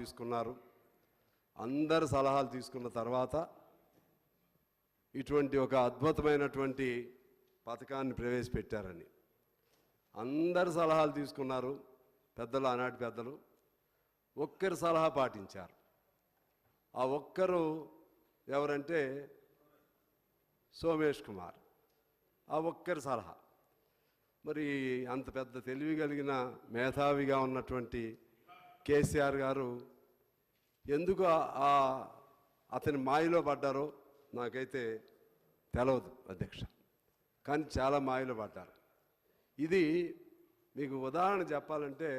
తీసుకున్నారు. అందరు సలహాలు తీసుకున్న తర్వాత ఇటువంటి ఒక అద్భుతమైనటువంటి పథకాన్ని ప్రవేశపెట్టారని అందరు సలహాలు తీసుకున్నారు. పెద్దలు, ఆనాటి పెద్దలు ఒక్కరి సలహా పాటించారు. ఆ ఒక్కరు ఎవరంటే సోమేష్ కుమార్. ఆ ఒక్కరి సలహా. మరి అంత పెద్ద తెలివి కలిగిన మేధావిగా ఉన్నటువంటి కేసీఆర్ గారు ఎందుకు అతని మాయలో పడ్డారో నాకైతే తెలవదు అధ్యక్ష. కానీ చాలా మాయలో పడ్డారు. ఇది మీకు ఉదాహరణ చెప్పాలంటే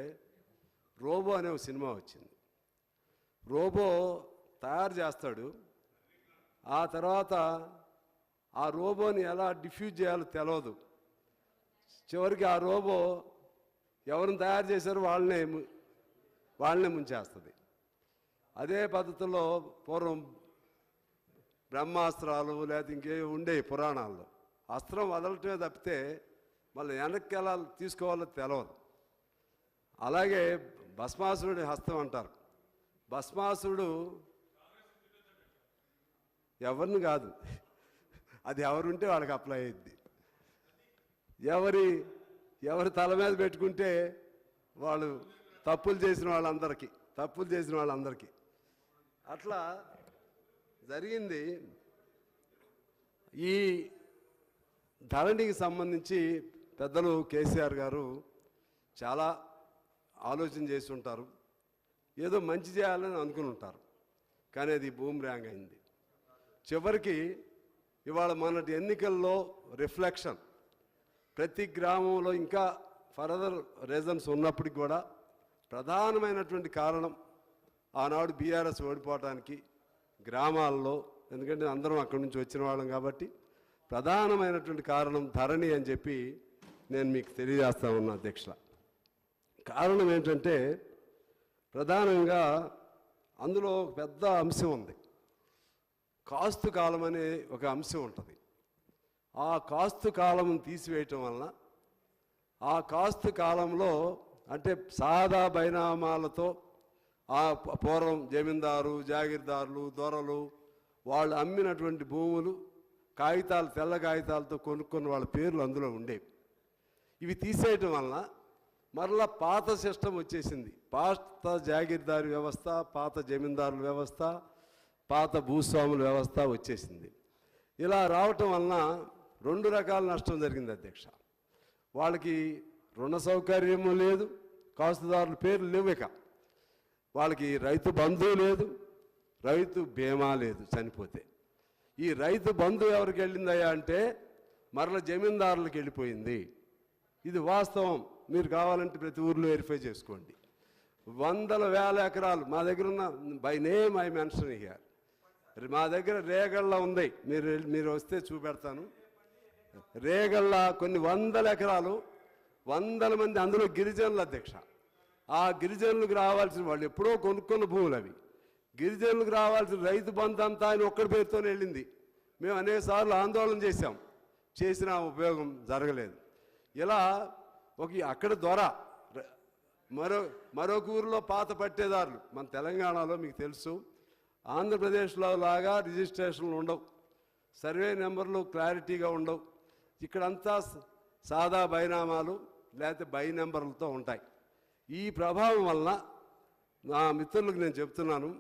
రోబో అనే ఒక సినిమా వచ్చింది. రోబో తయారు చేస్తాడు. ఆ తర్వాత ఆ రోబోని ఎలా డిఫ్యూజ్ చేయాలో తెలియదు. చివరికి ఆ రోబో ఎవరిని తయారు చేశారో వాళ్ళనే ముంచేస్తుంది. అదే పద్ధతిలో పూర్వం బ్రహ్మాస్త్రాలు లేదా ఇంకే ఉండేవి పురాణాల్లో. అస్త్రం వదలటమే తప్పితే మళ్ళీ వెనక్కి ఎలా తీసుకోవాలో తెలియదు. అలాగే భస్మాసురుడి హస్తం అంటారు. భస్మాసురుడు ఎవరిని కాదు, అది ఎవరుంటే వాళ్ళకి అప్లై అయ్యిద్ది. ఎవరి తల మీద పెట్టుకుంటే వాళ్ళు తప్పులు చేసిన వాళ్ళందరికీ అట్లా జరిగింది. ఈ ధరణికి సంబంధించి పెద్దలు కేసీఆర్ గారు చాలా ఆలోచన చేసి ఉంటారు. ఏదో మంచి చేయాలని అనుకుని ఉంటారు. కానీ అది బూమ్రాంగ్ అయింది. చివరికి ఇవాళ మొన్నటి ఎన్నికల్లో రిఫ్లెక్షన్ ప్రతి గ్రామంలో ఇంకా ఫర్దర్ రీజన్స్ ఉన్నప్పటికి కూడా ప్రధానమైనటువంటి కారణం ఆనాడు బీఆర్ఎస్ ఓడిపోవటానికి గ్రామాల్లో, ఎందుకంటే అందరం అక్కడి నుంచి వచ్చిన వాళ్ళం కాబట్టి ప్రధానమైనటువంటి కారణం ధరణి అని చెప్పి నేను మీకు తెలియజేస్తా ఉన్నా అధ్యక్ష. కారణం ఏంటంటే ప్రధానంగా అందులో ఒక పెద్ద అంశం ఉంది. కాస్తు కాలం అనే ఒక అంశం ఉంటుంది. ఆ కాస్తు కాలం తీసివేయటం వలన ఆ కాస్తు కాలంలో అంటే సాదా బైనామాలతో ఆ పూర్వం జమీందారు, జాగీర్దారులు, దొరలు వాళ్ళు అమ్మినటువంటి భూములు కాగితాలు, తెల్ల కాగితాలతో కొనుక్కున్న వాళ్ళ పేర్లు అందులో ఉండేవి. ఇవి తీసేయటం వలన మరలా పాత సిస్టమ్ వచ్చేసింది. పాత జాగీర్దారు వ్యవస్థ, పాత జమీందారుల వ్యవస్థ, పాత భూస్వాముల వ్యవస్థ వచ్చేసింది. ఇలా రావటం వలన రెండు రకాల నష్టం జరిగింది అధ్యక్ష. వాళ్ళకి రుణ సౌకర్యము లేదు, కాస్తుదారుల పేర్లు లేవు. ఇక వాళ్ళకి రైతు బంధువు లేదు, రైతు బీమా లేదు చనిపోతే. ఈ రైతు బంధు ఎవరికి వెళ్ళిందయ్యా అంటే మరల జమీందారులకు వెళ్ళిపోయింది. ఇది వాస్తవం. మీరు కావాలంటే ప్రతి ఊర్లో వెరిఫై చేసుకోండి. వందల వేల ఎకరాలు మా దగ్గర ఉన్న, by name I mention here, మా దగ్గర రేగళ్ళ ఉంది. మీరు వస్తే చూపెడతాను. రేగళ్ళ కొన్ని వందల ఎకరాలు, వందల మంది అందులో గిరిజనులు అధ్యక్ష. ఆ గిరిజనులకు రావాల్సిన, వాళ్ళు ఎప్పుడో కొనుక్కున్న భూములు అవి, గిరిజనులకు రావాల్సిన రైతు బంధు అంతా ఆయన ఒక్కడి పేరుతోనే వెళ్ళింది. మేము అనేక సార్లు ఆందోళన చేసినా ఉపయోగం జరగలేదు. ఇలా అక్కడ ద్వారా మరొక ఊరిలో పాత పట్టేదారులు, మన తెలంగాణలో మీకు తెలుసు, ఆంధ్రప్రదేశ్లో లాగా రిజిస్ట్రేషన్లు ఉండవు, సర్వే నెంబర్లు క్లారిటీగా ఉండవు. ఇక్కడంతా సాదా బైనామాలు లేకపోతే బై నెంబర్లతో ఉంటాయి. ఈ ప్రభావం వలన నా మిత్రులకు నేను చెప్తున్నాను,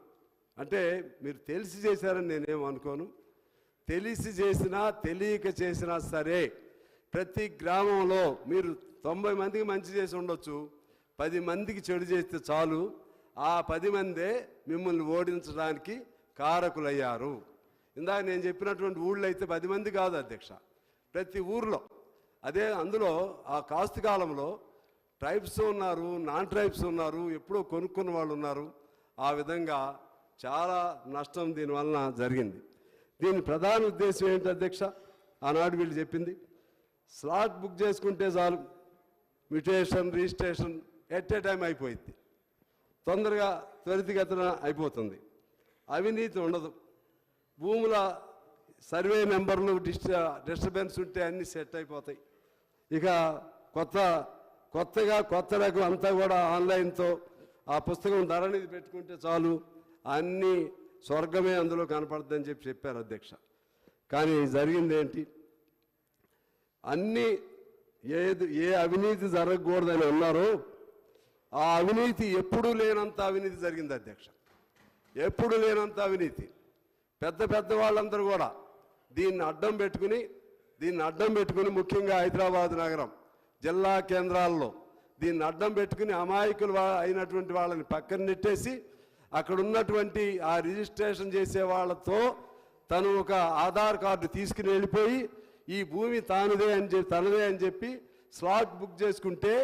అంటే మీరు తెలిసి చేశారని నేనేం అనుకోను. తెలిసి చేసినా తెలియక చేసినా సరే ప్రతి గ్రామంలో మీరు 90 మందికి మంచి చేసి ఉండొచ్చు, 10 మందికి చెడు చేస్తే చాలు, ఆ 10 మందే మిమ్మల్ని ఓడించడానికి కారకులయ్యారు. ఇందాక నేను చెప్పినటువంటి ఊళ్ళో అయితే 10 మంది కాదు అధ్యక్ష, ప్రతి ఊర్లో. అదే అందులో ఆ కాస్తు కాలంలో ట్రైబ్స్ ఉన్నారు, నాన్ ట్రైబ్స్ ఉన్నారు, ఎప్పుడో కొనుక్కున్న వాళ్ళు ఉన్నారు. ఆ విధంగా చాలా నష్టం దీనివలన జరిగింది. దీని ప్రధాన ఉద్దేశం ఏంటి అధ్యక్ష? ఆనాడు వీళ్ళు చెప్పింది, స్లాట్ బుక్ చేసుకుంటే చాలు, mutation, registration at a time అయిపోయింది, తొందరగా త్వరితగతిన అయిపోతుంది, అవినీతి ఉండదు, భూముల సర్వే నెంబర్లు డిస్టర్బెన్స్ ఉంటే అన్నీ సెట్ అయిపోతాయి. ఇక కొత్త రకం అంతా కూడా ఆన్లైన్తో ఆ పుస్తకం ధరణిది పెట్టుకుంటే చాలు అన్నీ స్వర్గమే అందులో కనపడుతుందని చెప్పారు అధ్యక్ష. కానీ జరిగింది ఏంటి? అన్నీ ఏ అవినీతి జరగకూడదని అన్నారో ఆ అవినీతి ఎప్పుడూ లేనంత అవినీతి జరిగింది అధ్యక్ష. ఎప్పుడు లేనంత అవినీతి. పెద్ద వాళ్ళందరూ కూడా దీన్ని అడ్డం పెట్టుకుని ముఖ్యంగా హైదరాబాద్ నగరం జిల్లా కేంద్రాల్లో దీన్ని అడ్డం పెట్టుకుని అమాయకులు అయినటువంటి వాళ్ళని పక్కన నెట్టేసి అక్కడ ఉన్నటువంటి ఆ రిజిస్ట్రేషన్ చేసే వాళ్ళతో తను ఒక ఆధార్ కార్డు తీసుకుని వెళ్ళిపోయి ఈ భూమి తనదే అని చెప్పి స్లాట్ బుక్ చేసుకుంటే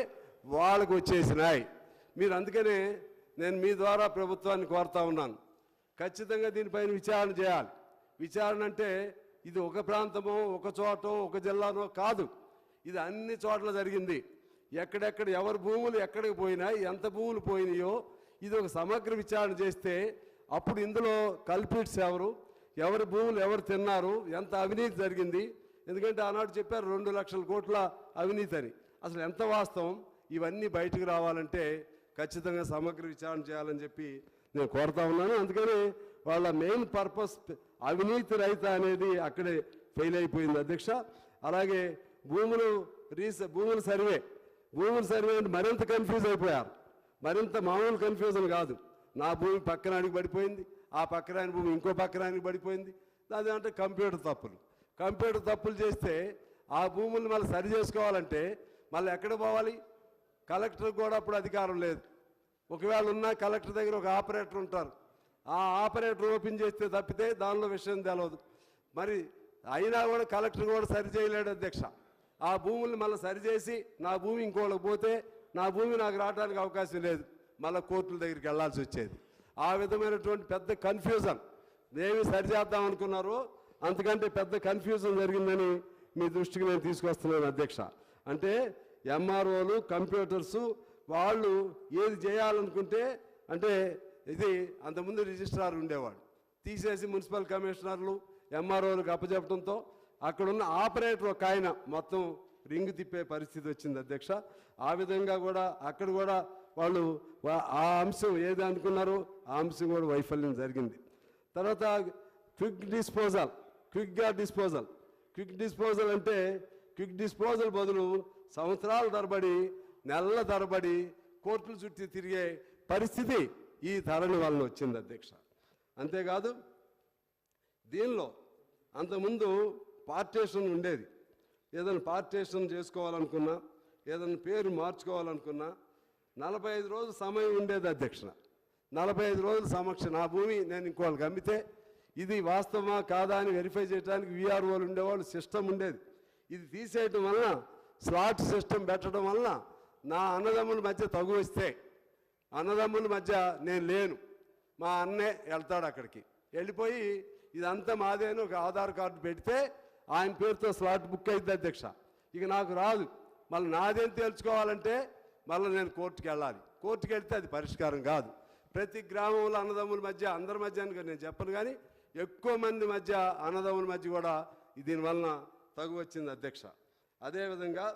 వాళ్ళకు వచ్చేసినాయి. మీరు అందుకనే నేను మీ ద్వారా ప్రభుత్వాన్ని కోరుతా ఉన్నాను, ఖచ్చితంగా దీనిపైన విచారణ చేయాలి. విచారణ అంటే ఇది ఒక ప్రాంతమో ఒక చోటో ఒక జిల్లానో కాదు, ఇది అన్ని చోట్ల జరిగింది. ఎక్కడెక్కడ ఎవరి భూములు ఎక్కడికి పోయినాయి, ఎంత భూములు పోయినాయో ఇది ఒక సమగ్ర విచారణ చేస్తే అప్పుడు ఇందులో కల్పిట్స్ ఎవరి భూములు ఎవరు తిన్నారు, ఎంత అవినీతి జరిగింది. ఎందుకంటే ఆనాడు చెప్పారు 2 లక్షల కోట్ల అవినీతి అని. అసలు ఎంత వాస్తవం, ఇవన్నీ బయటకు రావాలంటే ఖచ్చితంగా సమగ్ర విచారణ చేయాలని చెప్పి నేను కోరుతా ఉన్నాను. అందుకని వాళ్ళ మెయిన్ పర్పస్ అవినీతి రహిత అనేది అక్కడే ఫెయిల్ అయిపోయింది అధ్యక్ష. అలాగే భూముల సర్వే అంటే మరింత కన్ఫ్యూజ్ అయిపోయారు. మరింత మామూలు కన్ఫ్యూజన్ కాదు. నా భూమి పక్కనానికి పడిపోయింది, ఆ పక్కరాని భూమి ఇంకో పక్కరానికి పడిపోయింది. అదేంటే కంప్యూటర్ తప్పులు చేస్తే ఆ భూములు మళ్ళీ సరి చేసుకోవాలంటే మళ్ళీ ఎక్కడ పోవాలి? కలెక్టర్ కూడా అప్పుడు అధికారం లేదు. ఒకవేళ ఉన్నా కలెక్టర్ దగ్గర ఒక ఆపరేటర్ ఉంటారు. ఆ ఆపరేటర్ ఓపెన్ చేస్తే తప్పితే దానిలో విషయం తెలియదు. మరి అయినా కూడా కలెక్టర్ కూడా సరి చేయలేడు అధ్యక్ష. ఆ భూముల్ని మళ్ళీ సరిచేసి నా భూమి ఇంకోళ్ళకి పోతే నా భూమి నాకు రావడానికి అవకాశం లేదు, మళ్ళీ కోర్టుల దగ్గరికి వెళ్లాల్సి వచ్చేది. ఆ విధమైనటువంటి పెద్ద కన్ఫ్యూజన్ ఏమి సరిచేద్దాం అనుకున్నారో అంతకంటే పెద్ద కన్ఫ్యూజన్ జరిగిందని మీ దృష్టికి నేను తీసుకొస్తున్నాను అధ్యక్ష. అంటే ఎంఆర్ఓలు కంప్యూటర్సు వాళ్ళు ఏది చేయాలనుకుంటే అంటే ఇది అంతకుముందు రిజిస్ట్రార్ ఉండేవాడు, తీసేసి మున్సిపల్ కమిషనర్లు ఎంఆర్ఓలకు అప్పచెప్పడంతో అక్కడున్న ఆపరేటర్ ఒక ఆయన మొత్తం రింగ్ తిప్పే పరిస్థితి వచ్చింది అధ్యక్ష. ఆ విధంగా కూడా అక్కడ కూడా వాళ్ళు ఆ అంశం ఏది అనుకున్నారో ఆ అంశం కూడా వైఫల్యం జరిగింది. తర్వాత క్విక్ డిస్పోజల్ అంటే క్విక్ డిస్పోజల్ బదులు సంవత్సరాల తరబడి నెలల తరబడి కోర్టుల చుట్టూ తిరిగే పరిస్థితి ఈ ధరణి వలన వచ్చింది అధ్యక్ష. అంతేకాదు దీనిలో అంతకుముందు పార్టీషన్ ఉండేది. ఏదైనా పార్టీషన్ చేసుకోవాలనుకున్నా, ఏదైనా పేరు మార్చుకోవాలనుకున్నా 45 రోజులు సమయం ఉండేది అధ్యక్ష. 45 రోజుల సమక్షం నా భూమి నేను ఇంకోళ్ళకి అమ్మితే ఇది వాస్తవమా కాదా అని వెరిఫై చేయడానికి విఆర్ఓలు ఉండేవాళ్ళు, సిస్టమ్ ఉండేది. ఇది తీసేయటం వలన స్లాట్ సిస్టమ్ పెట్టడం వలన నా అన్నదమ్ముల మధ్య తగు వస్తే అన్నదమ్ముల మధ్య నేను లేను, మా అన్నే వెళ్తాడు అక్కడికి, వెళ్ళిపోయి ఇదంతా మాదేను ఒక ఆధార్ కార్డు పెడితే ఆయన పేరుతో స్లాట్ బుక్ అయింది అధ్యక్ష. ఇక నాకు రాదు, మళ్ళీ నాదేం తేల్చుకోవాలంటే మళ్ళీ నేను కోర్టుకి వెళ్ళాలి. కోర్టుకి వెళ్తే అది పరిష్కారం కాదు. ప్రతి గ్రామంలో అన్నదమ్ముల మధ్య అందరి మధ్య నేను చెప్పను, కానీ ఎక్కువ మంది మధ్య అన్నదమ్ముల మధ్య కూడా దీనివలన తగు వచ్చింది అధ్యక్ష. అదేవిధంగా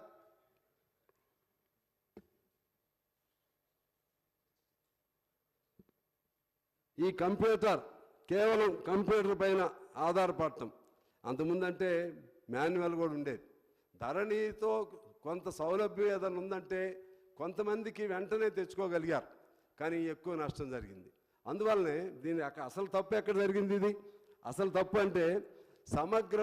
ఈ కేవలం కంప్యూటర్ పైన ఆధారపడటం, అంతకుముందంటే మాన్యువల్ కూడా ఉండేది. ధరణితో కొంత సౌలభ్యం ఏదైనా ఉందంటే కొంతమందికి వెంటనే తెచ్చుకోగలిగారు, కానీ ఎక్కువ నష్టం జరిగింది. అందువల్లనే దీని అసలు తప్పు ఎక్కడ జరిగింది? ఇది అసలు తప్పు అంటే సమగ్ర